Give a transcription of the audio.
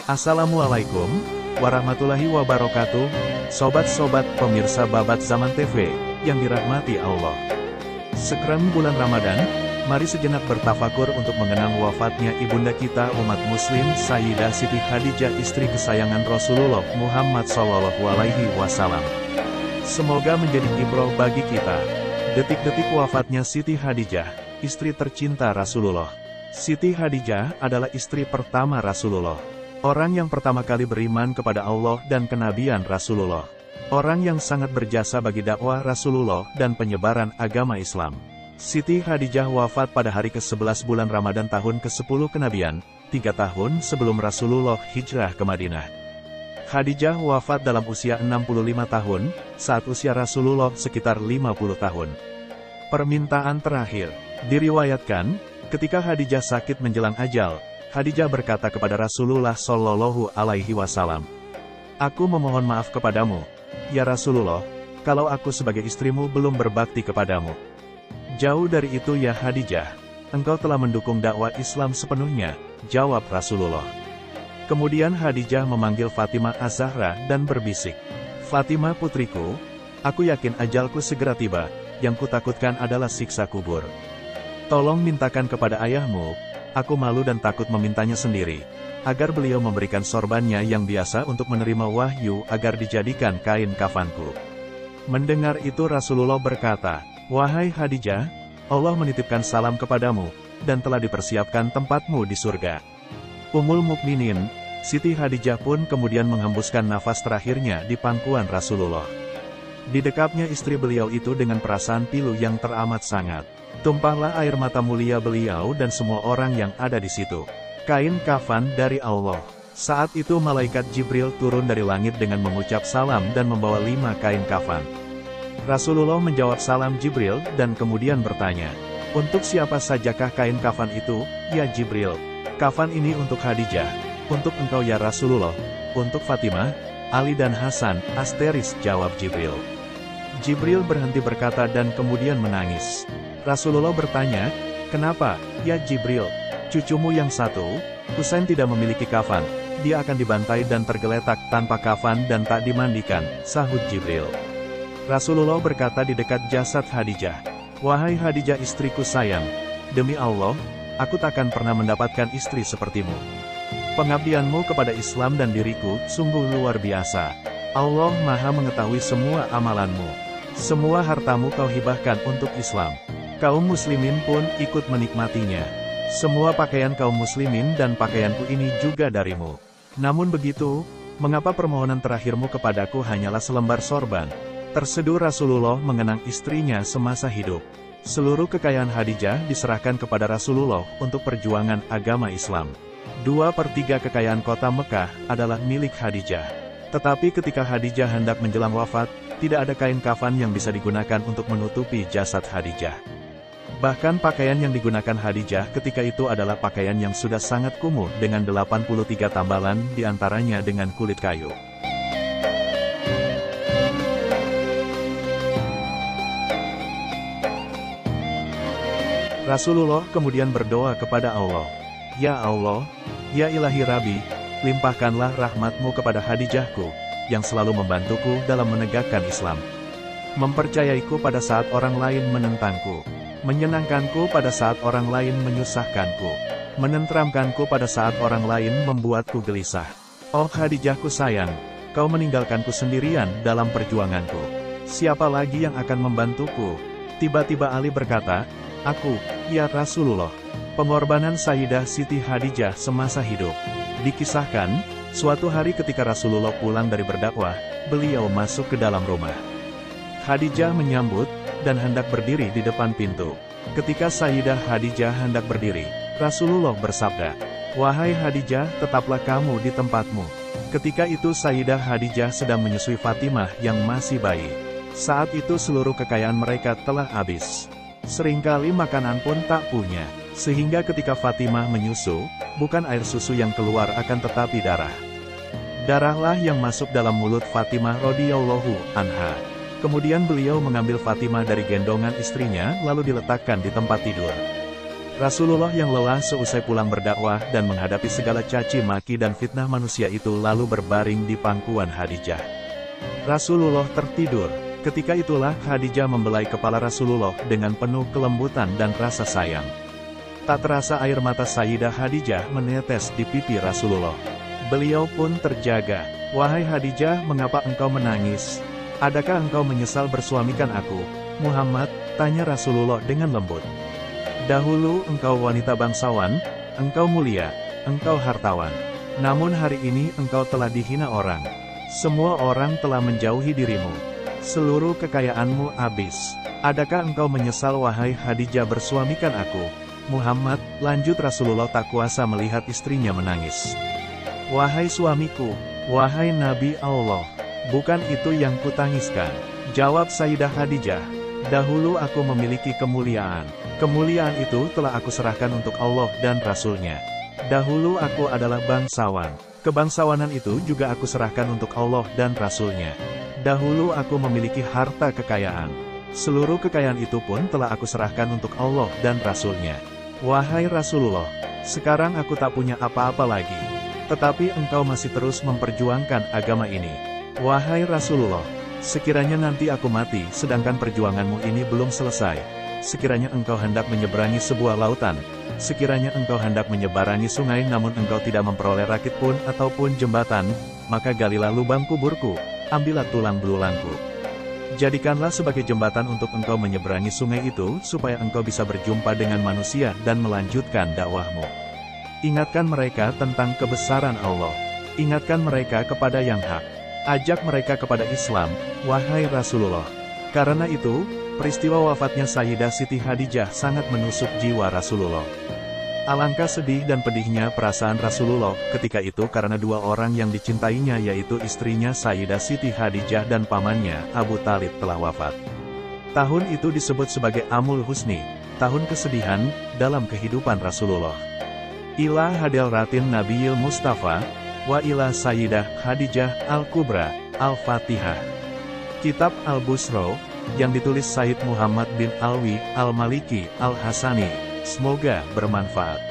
Assalamualaikum warahmatullahi wabarakatuh, sobat-sobat pemirsa Babat Zaman TV, yang dirahmati Allah. Sekarang bulan Ramadan, mari sejenak bertafakur untuk mengenang wafatnya ibunda kita umat muslim Sayyidah Siti Khadijah, istri kesayangan Rasulullah Muhammad SAW. Semoga menjadi ibrah bagi kita. Detik-detik wafatnya Siti Khadijah, istri tercinta Rasulullah. Siti Khadijah adalah istri pertama Rasulullah. Orang yang pertama kali beriman kepada Allah dan kenabian Rasulullah. Orang yang sangat berjasa bagi dakwah Rasulullah dan penyebaran agama Islam. Siti Khadijah wafat pada hari ke-11 bulan Ramadan tahun ke-10 kenabian, 3 tahun sebelum Rasulullah hijrah ke Madinah. Khadijah wafat dalam usia 65 tahun, saat usia Rasulullah sekitar 50 tahun. Permintaan terakhir, diriwayatkan, ketika Khadijah sakit menjelang ajal, Khadijah berkata kepada Rasulullah Shallallahu Alaihi Wasallam, "Aku memohon maaf kepadamu, ya Rasulullah, kalau aku sebagai istrimu belum berbakti kepadamu." "Jauh dari itu ya Khadijah, engkau telah mendukung dakwah Islam sepenuhnya," jawab Rasulullah. Kemudian Khadijah memanggil Fatimah Az-Zahra dan berbisik, "Fatimah putriku, aku yakin ajalku segera tiba, yang kutakutkan adalah siksa kubur. Tolong mintakan kepada ayahmu, aku malu dan takut memintanya sendiri, agar beliau memberikan sorbannya yang biasa untuk menerima wahyu agar dijadikan kain kafanku." Mendengar itu Rasulullah berkata, "Wahai Khadijah, Allah menitipkan salam kepadamu, dan telah dipersiapkan tempatmu di surga." Ummul Mukminin, Siti Khadijah pun kemudian menghembuskan nafas terakhirnya di pangkuan Rasulullah. Didekapnya istri beliau itu dengan perasaan pilu yang teramat sangat. Tumpahlah air mata mulia beliau dan semua orang yang ada di situ. Kain kafan dari Allah. Saat itu malaikat Jibril turun dari langit dengan mengucap salam dan membawa 5 kain kafan. Rasulullah menjawab salam Jibril dan kemudian bertanya, "Untuk siapa sajakah kain kafan itu, ya Jibril?" "Kafan ini untuk Khadijah, untuk engkau ya Rasulullah, untuk Fatimah, Ali dan Hasan," asteris jawab Jibril. Jibril berhenti berkata dan kemudian menangis. Rasulullah bertanya, "Kenapa, ya Jibril? Cucumu yang satu, Husain tidak memiliki kafan, dia akan dibantai dan tergeletak tanpa kafan dan tak dimandikan," sahut Jibril. Rasulullah berkata di dekat jasad Khadijah, "Wahai Khadijah istriku sayang, demi Allah, aku takkan pernah mendapatkan istri sepertimu. Pengabdianmu kepada Islam dan diriku sungguh luar biasa. Allah Maha mengetahui semua amalanmu. Semua hartamu kau hibahkan untuk Islam. Kaum muslimin pun ikut menikmatinya. Semua pakaian kaum muslimin dan pakaianku ini juga darimu. Namun begitu, mengapa permohonan terakhirmu kepadaku hanyalah selembar sorban?" Terseduh Rasulullah mengenang istrinya semasa hidup. Seluruh kekayaan Khadijah diserahkan kepada Rasulullah untuk perjuangan agama Islam. 2/3 kekayaan kota Mekah adalah milik Khadijah. Tetapi ketika Khadijah hendak menjelang wafat, tidak ada kain kafan yang bisa digunakan untuk menutupi jasad Khadijah. Bahkan pakaian yang digunakan Khadijah ketika itu adalah pakaian yang sudah sangat kumuh dengan 83 tambalan diantaranya dengan kulit kayu. Rasulullah kemudian berdoa kepada Allah, "Ya Allah, ya ilahi Rabbi, limpahkanlah rahmatmu kepada Khadijahku, yang selalu membantuku dalam menegakkan Islam. Mempercayaiku pada saat orang lain menentangku. Menyenangkanku pada saat orang lain menyusahkanku. Menenteramkanku pada saat orang lain membuatku gelisah. Oh Khadijahku sayang, kau meninggalkanku sendirian dalam perjuanganku. Siapa lagi yang akan membantuku?" Tiba-tiba Ali berkata, "Aku, ya Rasulullah." Pengorbanan Sayyidah Siti Khadijah semasa hidup. Dikisahkan, suatu hari ketika Rasulullah pulang dari berdakwah, beliau masuk ke dalam rumah. Khadijah menyambut, dan hendak berdiri di depan pintu. Ketika Sayyidah Khadijah hendak berdiri, Rasulullah bersabda, "Wahai Khadijah, tetaplah kamu di tempatmu." Ketika itu Sayyidah Khadijah sedang menyusui Fatimah yang masih bayi. Saat itu seluruh kekayaan mereka telah habis. Seringkali makanan pun tak punya. Sehingga ketika Fatimah menyusu, bukan air susu yang keluar akan tetapi darah. Darahlah yang masuk dalam mulut Fatimah radhiyallahu anha. Kemudian beliau mengambil Fatimah dari gendongan istrinya lalu diletakkan di tempat tidur. Rasulullah yang lelah seusai pulang berdakwah dan menghadapi segala caci maki dan fitnah manusia itu lalu berbaring di pangkuan Khadijah. Rasulullah tertidur. Ketika itulah Khadijah membelai kepala Rasulullah dengan penuh kelembutan dan rasa sayang. Tak terasa air mata Sayyidah Khadijah menetes di pipi Rasulullah. Beliau pun terjaga. "Wahai Khadijah, mengapa engkau menangis? Adakah engkau menyesal bersuamikan aku, Muhammad?" tanya Rasulullah dengan lembut. "Dahulu engkau wanita bangsawan, engkau mulia, engkau hartawan. Namun hari ini engkau telah dihina orang. Semua orang telah menjauhi dirimu. Seluruh kekayaanmu habis. Adakah engkau menyesal wahai Khadijah bersuamikan aku, Muhammad?" lanjut Rasulullah tak kuasa melihat istrinya menangis. "Wahai suamiku, wahai Nabi Allah, bukan itu yang kutangiskan," jawab Sayyidah Khadijah. "Dahulu aku memiliki kemuliaan. Kemuliaan itu telah aku serahkan untuk Allah dan Rasul-Nya. Dahulu aku adalah bangsawan. Kebangsawanan itu juga aku serahkan untuk Allah dan Rasul-Nya. Dahulu aku memiliki harta kekayaan. Seluruh kekayaan itu pun telah aku serahkan untuk Allah dan Rasul-Nya. Wahai Rasulullah, sekarang aku tak punya apa-apa lagi. Tetapi engkau masih terus memperjuangkan agama ini. Wahai Rasulullah, sekiranya nanti aku mati sedangkan perjuanganmu ini belum selesai. Sekiranya engkau hendak menyeberangi sebuah lautan. Sekiranya engkau hendak menyeberangi sungai namun engkau tidak memperoleh rakit pun ataupun jembatan, maka galilah lubang kuburku, ambillah tulang belulangku. Jadikanlah sebagai jembatan untuk engkau menyeberangi sungai itu, supaya engkau bisa berjumpa dengan manusia dan melanjutkan dakwahmu. Ingatkan mereka tentang kebesaran Allah. Ingatkan mereka kepada yang hak. Ajak mereka kepada Islam, wahai Rasulullah. Karena itu, peristiwa wafatnya Sayyidah Siti Khadijah sangat menusuk jiwa Rasulullah. Alangkah sedih dan pedihnya perasaan Rasulullah ketika itu karena dua orang yang dicintainya yaitu istrinya Sayyidah Siti Khadijah dan pamannya Abu Thalib telah wafat. Tahun itu disebut sebagai Amul Husni, tahun kesedihan, dalam kehidupan Rasulullah. Ila hadil ratin Nabiyil Mustafa, wa ila Sayyidah Khadijah Al-Kubra, Al-Fatihah. Kitab Al-Busro, yang ditulis Sayyid Muhammad bin Alwi Al-Maliki Al-Hasani. Semoga bermanfaat.